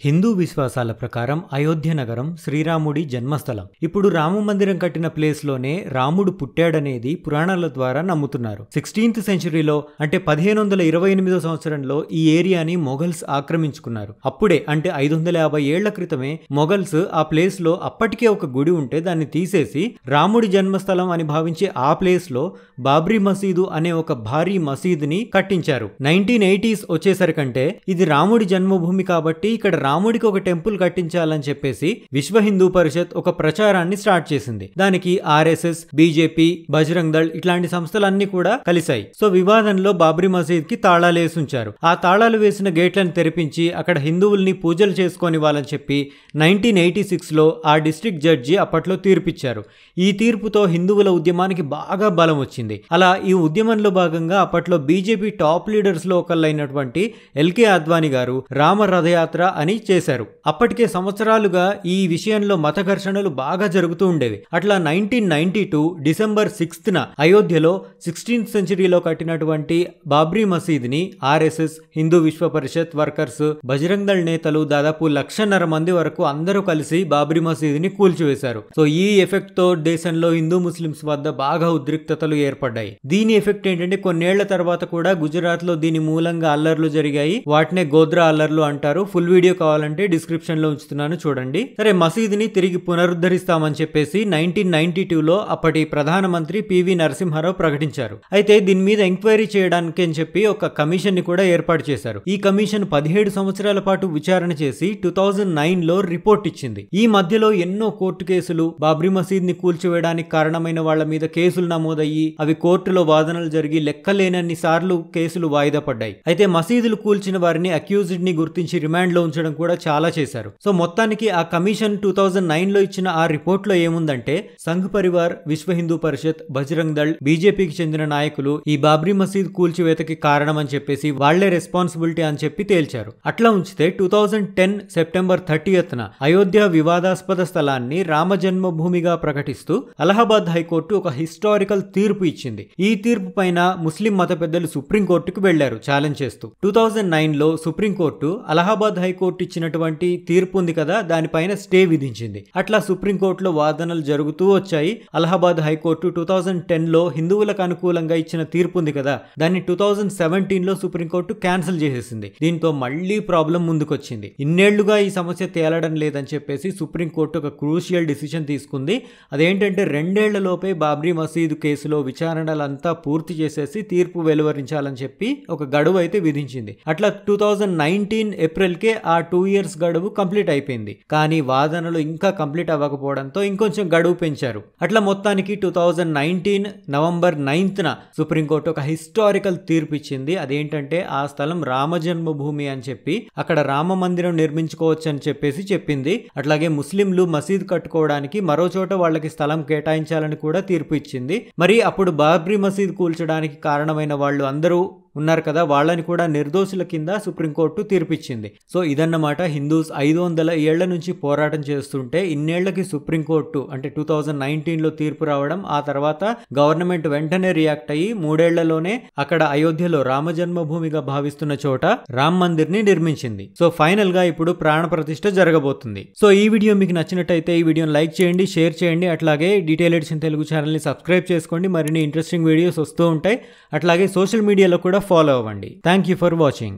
హిందూ విశ్వాసాల ప్రకారం అయోధ్య నగరం శ్రీరాముడి జన్మస్థలం. ఇప్పుడు రామ మందిరం కట్టిన ప్లేస్ లోనే రాముడు పుట్టాడనేది పురాణాల ద్వారా నమ్ముతున్నారు. 16th సెంచరీలో అంటే 1528వ సంవత్సరంలో ఈ ఏరియాని మొఘల్స్ ఆక్రమించుకున్నారు. అప్పుడే అంటే 550 ఏళ్ల క్రితమే మొఘల్స్ ఆ ప్లేస్ లో అప్పటికే ఒక గుడి ఉంటే దాన్ని తీసేసి రాముడి జన్మస్థలం అని భావించి ఆ ప్లేస్ లో బాబ్రీ మసీదు అనే ఒక భారీ మసీదుని కట్టించారు. 1980s వచ్చేసరికంటే ఇది రాముడి జన్మభూమి కాబట్టి ఇక్కడ రాముడికి ఒక టెంపుల్ కట్టించాలని చెప్పేసి విశ్వ హిందూ పరిషత్ ఒక ప్రచారాన్ని స్టార్ట్ చేసింది. దానికి ఆర్ఎస్ఎస్, బీజేపీ, బజరంగ్ దళ్ ఇట్లాంటి సంస్థలన్నీ కూడా కలిశాయి. సో వివాదంలో బాబ్రీ మసీద్ కి తాళాలు వేసి ఉంచారు. ఆ తాళాలు వేసిన గేట్లను తెరిపించి అక్కడ హిందువుల్ని పూజలు చేసుకోనివ్వాలని చెప్పి 1986లో ఆ డిస్ట్రిక్ట్ జడ్జి అప్పట్లో తీర్పిచ్చారు. ఈ తీర్పుతో హిందువుల ఉద్యమానికి బాగా బలం వచ్చింది. అలా ఈ ఉద్యమంలో భాగంగా అప్పట్లో బీజేపీ టాప్ లీడర్స్ లో ఒకళ్ళైనటువంటి ఎల్కే అద్వానీ గారు రామ రథయాత్ర అని చేశారు. అప్పటికే సంవత్సరాలుగా ఈ విషయంలో మత ఘర్షణలు బాగా జరుగుతూ ఉండేవి. అట్లా 1992 డిసెంబర్ 6న అయోధ్యలో 16th సెంచరీలో కట్టినటువంటి బాబ్రీ మసీద్ ని ఆర్ఎస్ఎస్, హిందూ విశ్వ పరిషత్ వర్కర్స్, బజరంగ్ దళ్ నేతలు దాదాపు 1,50,000 మంది వరకు అందరూ కలిసి బాబ్రీ మసీద్ ని కూల్చివేశారు. సో ఈ ఎఫెక్ట్ తో దేశంలో హిందూ ముస్లిమ్స్ వద్ద బాగా ఉద్రిక్తతలు ఏర్పడ్డాయి. దీని ఎఫెక్ట్ ఏంటంటే కొన్నేళ్ల తర్వాత కూడా గుజరాత్ లో దీని మూలంగా అల్లర్లు జరిగాయి. వాటినే గోద్రా అల్లర్లు అంటారు. ఫుల్ వీడియో కావాలంటే డిస్క్రిప్షన్ లో ఉంచుతున్నాను, చూడండి. సరే, మసీదుని తిరిగి పునరుద్ధరిస్తామని చెప్పేసి 1992లో అప్పటి ప్రధానమంత్రి పివి నరసింహారావు ప్రకటించారు. అయితే దీని మీద ఎంక్వైరీ చేయడానికి అని చెప్పి ఒక కమిషన్ ని కూడా ఏర్పాటు చేశారు. ఈ కమిషన్ 17 సంవత్సరాల పాటు విచారణ చేసి 2009లో రిపోర్ట్ ఇచ్చింది. ఈ మధ్యలో ఎన్నో కోర్టు కేసులు, బాబ్రీ మసీద్ ని కూల్చివేయడానికి కారణమైన వాళ్ళ మీద కేసులు నమోదయ్యి అవి కోర్టులో వాదనలు జరిగి లెక్కలేనన్ని సార్లు కేసులు వాయిదా పడ్డాయి. అయితే మసీదులు కూల్చిన వారిని అక్యూజ్డ్ ని గుర్తించి రిమాండ్ లో ఉంచడం కూడా చాలా చేశారు. సో మొత్తానికి ఆ కమిషన్ 2009లో ఇచ్చిన ఆ రిపోర్ట్ లో ఏముందంటే సంఘ్ పరివార్, విశ్వ హిందూ పరిషత్, బజరంగ్ దళ్, బీజేపీకి చెందిన నాయకులు ఈ బాబ్రీ మసీద్ కూల్చివేతకి కారణం అని చెప్పేసి వాళ్లే రెస్పాన్సిబిలిటీ అని చెప్పి తేల్చారు. అట్లా ఉంచితే 2010 సెప్టెంబర్ 30న అయోధ్య వివాదాస్పద స్థలాన్ని రామ జన్మభూమిగా ప్రకటిస్తూ అలహాబాద్ హైకోర్టు ఒక హిస్టారికల్ తీర్పు ఇచ్చింది. ఈ తీర్పు పైన ముస్లిం మత పెద్దలు సుప్రీంకోర్టుకు వెళ్లారు ఛాలెంజ్ చేస్తూ. 2009లో సుప్రీంకోర్టు అలహాబాద్ హైకోర్టు ఇచ్చినటువంటి తీర్పు ఉంది కదా, దానిపైన స్టే విధించింది. అట్లా సుప్రీంకోర్టులో వాదనలు జరుగుతూ వచ్చాయి. అలహాబాద్ హైకోర్టు 2010లో హిందువులకు అనుకూలంగా ఇచ్చిన తీర్పు ఉంది కదా, దాన్ని 2017లో సుప్రీంకోర్టు క్యాన్సిల్ చేసేసింది. దీంతో మళ్లీ ప్రాబ్లం ముందుకొచ్చింది. ఇన్నేళ్లుగా ఈ సమస్య తేలడం లేదని చెప్పేసి సుప్రీంకోర్టు ఒక క్రూషియల్ డిసిషన్ తీసుకుంది. అదేంటంటే 2 ఏళ్లలోపే బాబ్రీ మసీదు కేసులో విచారణలంతా పూర్తి చేసేసి తీర్పు వెలువరించాలని చెప్పి ఒక గడువు అయితే విధించింది. అట్లా 2019 ఏప్రిల్కే ఆ 2 years గడువు కంప్లీట్ అయిపోయింది. కానీ వాదనలు ఇంకా కంప్లీట్ అవ్వకపోవడంతో ఇంకొంచెం గడువు పెంచారు. అట్లా మొత్తానికి 2019 నవంబర్ 9న సుప్రీంకోర్టు ఒక హిస్టారికల్ తీర్పు ఇచ్చింది. అదేంటంటే ఆ స్థలం రామ జన్మభూమి అని చెప్పి అక్కడ రామ మందిరం నిర్మించుకోవచ్చు అని చెప్పేసి చెప్పింది. అట్లాగే ముస్లింలు మసీద్ కట్టుకోవడానికి మరో చోట వాళ్ళకి స్థలం కేటాయించాలని కూడా తీర్పు ఇచ్చింది. మరి అప్పుడు బాబ్రీ మసీద్ కూల్చడానికి కారణమైన వాళ్ళు అందరూ ఉన్నారు కదా, వాళ్ళని కూడా నిర్దోషుల కింద సుప్రీంకోర్టు తీర్పిచ్చింది. సో ఇదన్నమాట. హిందూస్ 500 ఏళ్ల నుంచి పోరాటం చేస్తుంటే ఇన్నేళ్లకి సుప్రీంకోర్టు అంటే 2019లో తీర్పు రావడం, ఆ తర్వాత గవర్నమెంట్ వెంటనే రియాక్ట్ అయ్యి 3 ఏళ్లలోనే అక్కడ అయోధ్యలో రామ జన్మభూమిగా భావిస్తున్న చోట రామ్ మందిర్ ని నిర్మించింది. సో ఫైనల్ గా ఇప్పుడు ప్రాణ ప్రతిష్ఠ జరగబోతుంది. సో ఈ వీడియో మీకు నచ్చినట్టయితే ఈ వీడియోని లైక్ చేయండి, షేర్ చేయండి. అట్లాగే డీటెయిల్ ఎడిషన్ తెలుగు ఛానల్ ని సబ్స్క్రైబ్ చేసుకోండి. మరిన్ని ఇంట్రెస్టింగ్ వీడియోస్ వస్తూ ఉంటాయి. అట్లాగే సోషల్ మీడియాలో కూడా ఫాలో అవ్వండి. Thank you for watching.